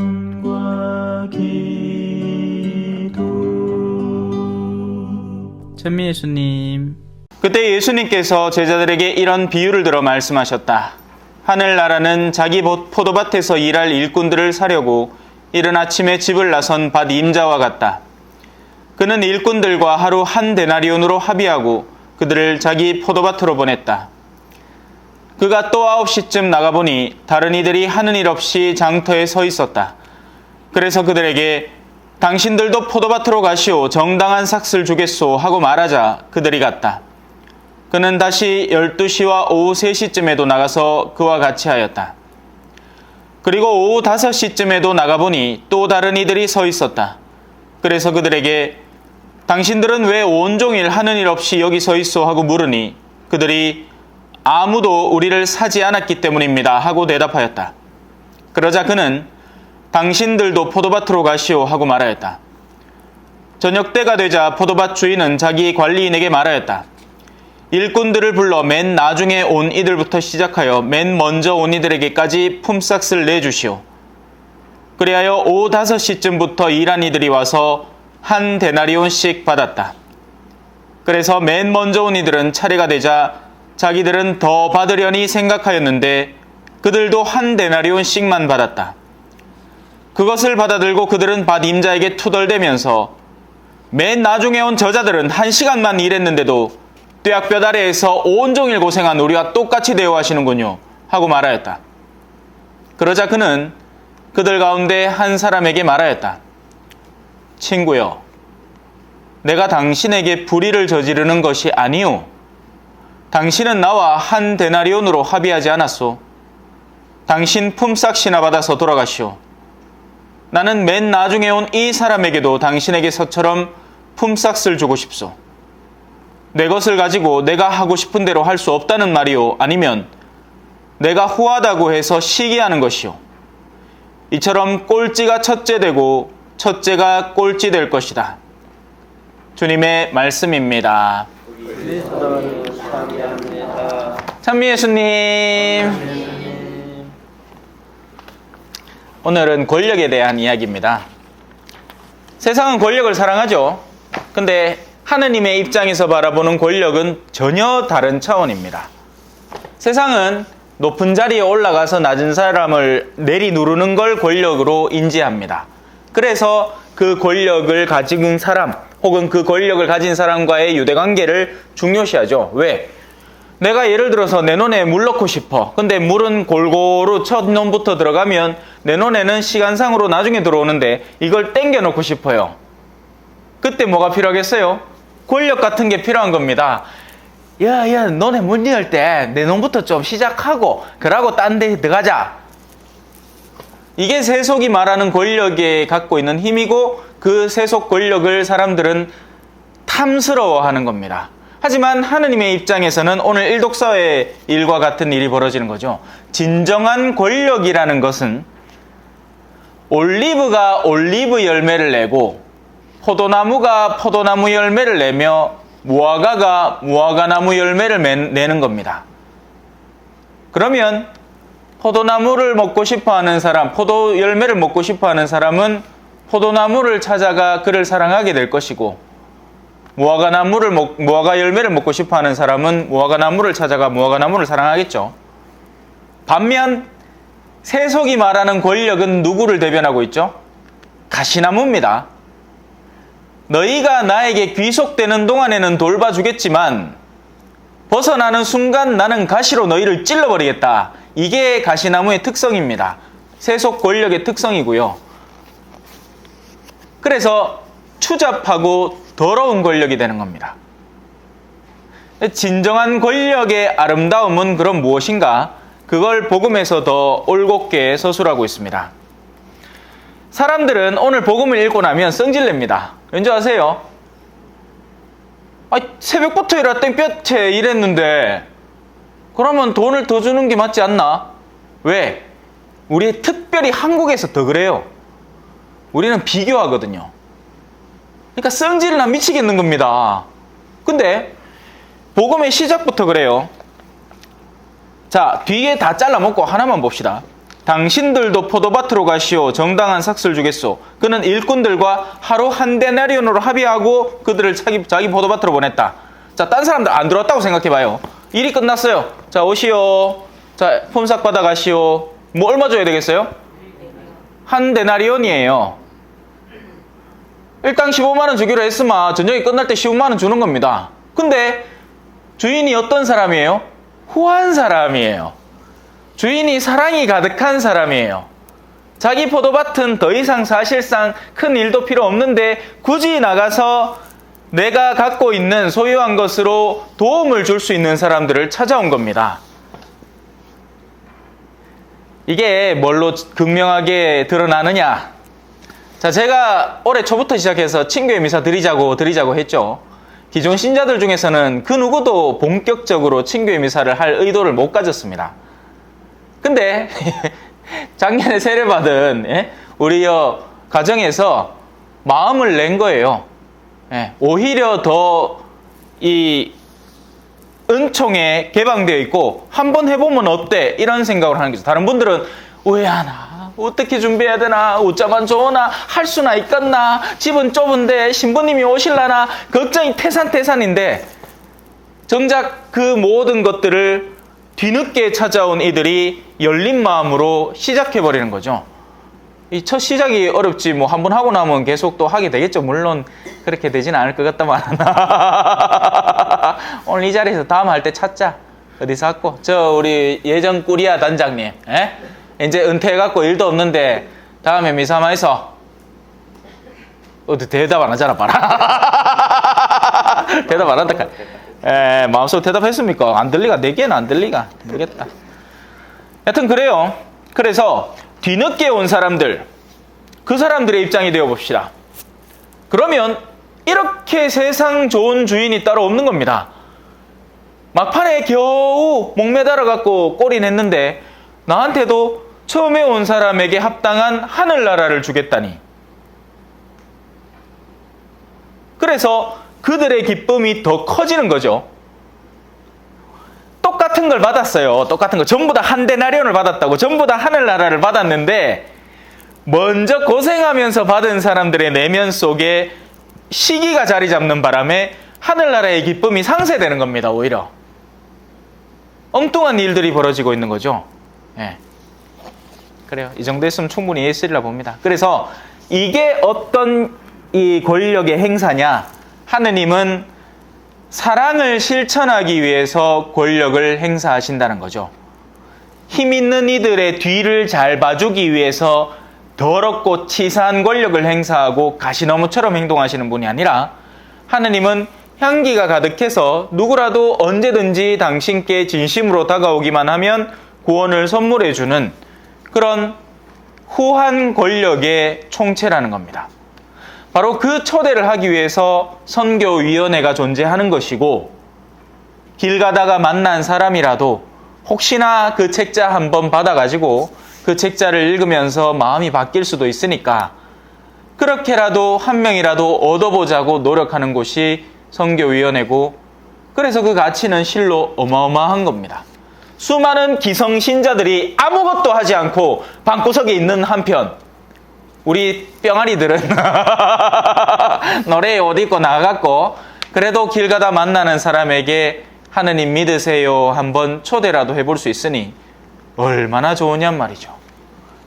겸손과 기도. 찬미 예수님. 그때 예수님께서 제자들에게 이런 비유를 들어 말씀하셨다. 하늘나라는 자기 포도밭에서 일할 일꾼들을 사려고 이른 아침에 집을 나선 밭 임자와 같다. 그는 일꾼들과 하루 한 데나리온으로 합의하고 그들을 자기 포도밭으로 보냈다. 그가 또 9시쯤 나가보니 다른 이들이 하는 일 없이 장터에 서 있었다. 그래서 그들에게 당신들도 포도밭으로 가시오. 정당한 삭슬 주겠소 하고 말하자 그들이 갔다. 그는 다시 12시와 오후 3시쯤에도 나가서 그와 같이 하였다. 그리고 오후 5시쯤에도 나가보니 또 다른 이들이 서 있었다. 그래서 그들에게 당신들은 왜 온종일 하는 일 없이 여기 서 있소 하고 물으니 그들이 아무도 우리를 사지 않았기 때문입니다 하고 대답하였다. 그러자 그는 당신들도 포도밭으로 가시오 하고 말하였다. 저녁 때가 되자 포도밭 주인은 자기 관리인에게 말하였다. 일꾼들을 불러 맨 나중에 온 이들부터 시작하여 맨 먼저 온 이들에게까지 품삯을 내주시오. 그리하여 오후 5시쯤부터 일한 이들이 와서 한 데나리온씩 받았다. 그래서 맨 먼저 온 이들은 차례가 되자 자기들은 더 받으려니 생각하였는데 그들도 한 데나리온씩만 받았다. 그것을 받아들고 그들은 밭 임자에게 투덜대면서 맨 나중에 온 저자들은 1시간만 일했는데도 뙤약볕 아래에서 온종일 고생한 우리와 똑같이 대우하시는군요 하고 말하였다. 그러자 그는 그들 가운데 한 사람에게 말하였다. 친구여, 내가 당신에게 불의를 저지르는 것이 아니오. 당신은 나와 한 데나리온으로 합의하지 않았소. 당신 품삯이나 받아서 돌아가시오. 나는 맨 나중에 온 이 사람에게도 당신에게서처럼 품삯을 주고 싶소. 내 것을 가지고 내가 하고 싶은 대로 할 수 없다는 말이오. 아니면 내가 후하다고 해서 시기하는 것이오. 이처럼 꼴찌가 첫째 되고 첫째가 꼴찌 될 것이다. 주님의 말씀입니다. 찬미 예수님. 오늘은 권력에 대한 이야기입니다. 세상은 권력을 사랑하죠. 근데 하느님의 입장에서 바라보는 권력은 전혀 다른 차원입니다. 세상은 높은 자리에 올라가서 낮은 사람을 내리누르는 걸 권력으로 인지합니다. 그래서 그 권력을 가진 사람 혹은 그 권력을 가진 사람과의 유대관계를 중요시하죠. 왜? 내가 예를 들어서 내 논에 물 넣고 싶어. 근데 물은 골고루 첫 논부터 들어가면 내 논에는 시간상으로 나중에 들어오는데 이걸 땡겨 놓고 싶어요. 그때 뭐가 필요하겠어요? 권력 같은 게 필요한 겁니다. 야, 논에 물 넣을 때 내 논부터 좀 시작하고 그러고 딴 데 들어가자. 이게 세속이 말하는 권력에 갖고 있는 힘이고 그 세속 권력을 사람들은 탐스러워하는 겁니다. 하지만 하느님의 입장에서는 오늘 일독서의 일과 같은 일이 벌어지는 거죠. 진정한 권력이라는 것은 올리브가 올리브 열매를 내고 포도나무가 포도나무 열매를 내며 무화과가 무화과나무 열매를 내는 겁니다. 그러면 포도나무를 먹고 싶어하는 사람, 포도 열매를 먹고 싶어하는 사람은 포도나무를 찾아가 그를 사랑하게 될 것이고 무화과 열매를 먹고 싶어하는 사람은 무화과나무를 찾아가 무화과나무를 사랑하겠죠. 반면 세속이 말하는 권력은 누구를 대변하고 있죠? 가시나무입니다. 너희가 나에게 귀속되는 동안에는 돌봐주겠지만 벗어나는 순간 나는 가시로 너희를 찔러버리겠다. 이게 가시나무의 특성입니다. 세속 권력의 특성이고요. 그래서 추잡하고 더러운 권력이 되는 겁니다. 진정한 권력의 아름다움은 그럼 무엇인가? 그걸 복음에서 더 올곧게 서술하고 있습니다. 사람들은 오늘 복음을 읽고 나면 성질냅니다. 왠지 아세요? 새벽부터 일하 땡볕에 일했는데 그러면 돈을 더 주는 게 맞지 않나? 왜? 우리 특별히 한국에서 더 그래요. 우리는 비교하거든요. 그러니까 성질이 나 미치겠는 겁니다. 근데 복음의 시작부터 그래요. 자, 뒤에 다 잘라먹고 하나만 봅시다. 당신들도 포도밭으로 가시오. 정당한 삭슬 주겠소. 그는 일꾼들과 하루 한 데나리온으로 합의하고 그들을 자기 포도밭으로 보냈다. 자, 딴 사람들 안 들어왔다고 생각해봐요. 일이 끝났어요. 자, 오시오. 자, 품삯 받아 가시오. 뭐 얼마 줘야 되겠어요? 한 데나리온이에요. 일당 15만 원 주기로 했으면 저녁이 끝날 때 15만 원 주는 겁니다. 근데 주인이 어떤 사람이에요? 후한 사람이에요. 주인이 사랑이 가득한 사람이에요. 자기 포도밭은 더 이상 사실상 큰 일도 필요 없는데 굳이 나가서 내가 갖고 있는 소유한 것으로 도움을 줄 수 있는 사람들을 찾아온 겁니다. 이게 뭘로 극명하게 드러나느냐? 자, 제가 올해 초부터 시작해서 친교의 미사 드리자고 했죠. 기존 신자들 중에서는 그 누구도 본격적으로 친교의 미사를 할 의도를 못 가졌습니다. 근데 작년에 세례받은 우리 가정에서 마음을 낸 거예요. 오히려 더 이 은총에 개방되어 있고 한번 해보면 어때? 이런 생각을 하는 거죠. 다른 분들은 왜 하나? 어떻게 준비해야 되나? 옷자만 좋으나? 할 수나 있겠나? 집은 좁은데 신부님이 오실라나? 걱정이 태산인데 정작 그 모든 것들을 뒤늦게 찾아온 이들이 열린 마음으로 시작해버리는 거죠. 이 첫 시작이 어렵지 뭐 한 번 하고 나면 계속 또 하게 되겠죠. 물론 그렇게 되진 않을 것 같다만 오늘 이 자리에서 다음 할 때 찾자. 어디서 갖고 저 우리 예전 꾸리아 단장님 이제 은퇴해갖고 일도 없는데 다음에 미사마에서 어디 대답 안 하잖아 봐라. 대답 안 한다. 마음속으로 대답했습니까? 안 들리가? 내게는 안 들리가? 모르겠다. 여튼 그래요. 그래서 뒤늦게 온 사람들, 그 사람들의 입장이 되어 봅시다. 그러면 이렇게 세상 좋은 주인이 따로 없는 겁니다. 막판에 겨우 목매달아 갖고 꼴이 냈는데 나한테도 처음에 온 사람에게 합당한 하늘나라를 주겠다니. 그래서 그들의 기쁨이 더 커지는 거죠. 똑같은 걸 받았어요. 똑같은 거. 전부 다 한 데나리온을 받았다고. 전부 다 하늘나라를 받았는데 먼저 고생하면서 받은 사람들의 내면 속에 시기가 자리 잡는 바람에 하늘나라의 기쁨이 상쇄되는 겁니다. 오히려. 엉뚱한 일들이 벌어지고 있는 거죠. 그래요. 이 정도 했으면 충분히 이해했으리라 봅니다. 그래서 이게 어떤 이 권력의 행사냐? 하느님은 사랑을 실천하기 위해서 권력을 행사하신다는 거죠. 힘 있는 이들의 뒤를 잘 봐주기 위해서 더럽고 치사한 권력을 행사하고 가시나무처럼 행동하시는 분이 아니라 하느님은 향기가 가득해서 누구라도 언제든지 당신께 진심으로 다가오기만 하면 구원을 선물해주는 그런 후한 권력의 총체라는 겁니다. 바로 그 초대를 하기 위해서 선교위원회가 존재하는 것이고 길 가다가 만난 사람이라도 혹시나 그 책자 한번 받아가지고 그 책자를 읽으면서 마음이 바뀔 수도 있으니까 그렇게라도 한 명이라도 얻어보자고 노력하는 곳이 선교위원회고 그래서 그 가치는 실로 어마어마한 겁니다. 수많은 기성신자들이 아무것도 하지 않고 방구석에 있는 한편 우리 뿅아리들은 노래에 옷 입고 나가갖고 그래도 길 가다 만나는 사람에게 하느님 믿으세요 한번 초대라도 해볼 수 있으니 얼마나 좋으냔 말이죠.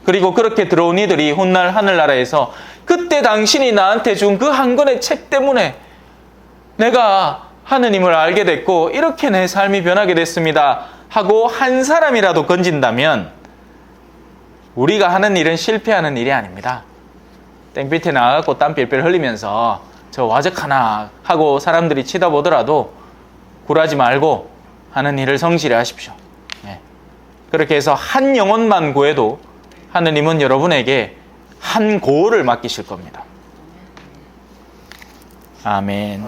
그리고 그렇게 들어온 이들이 훗날 하늘나라에서 그때 당신이 나한테 준 그 한 권의 책 때문에 내가 하느님을 알게 됐고 이렇게 내 삶이 변하게 됐습니다 하고 한 사람이라도 건진다면 우리가 하는 일은 실패하는 일이 아닙니다. 땡볕에 나가고 땀 삘삘 흘리면서 저 와적 하나 하고 사람들이 치다보더라도 굴하지 말고 하는 일을 성실히 하십시오. 그렇게 해서 한 영혼만 구해도 하느님은 여러분에게 한 고을을 맡기실 겁니다. 아멘.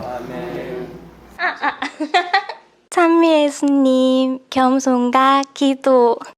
찬미 예수님, 겸손과 기도.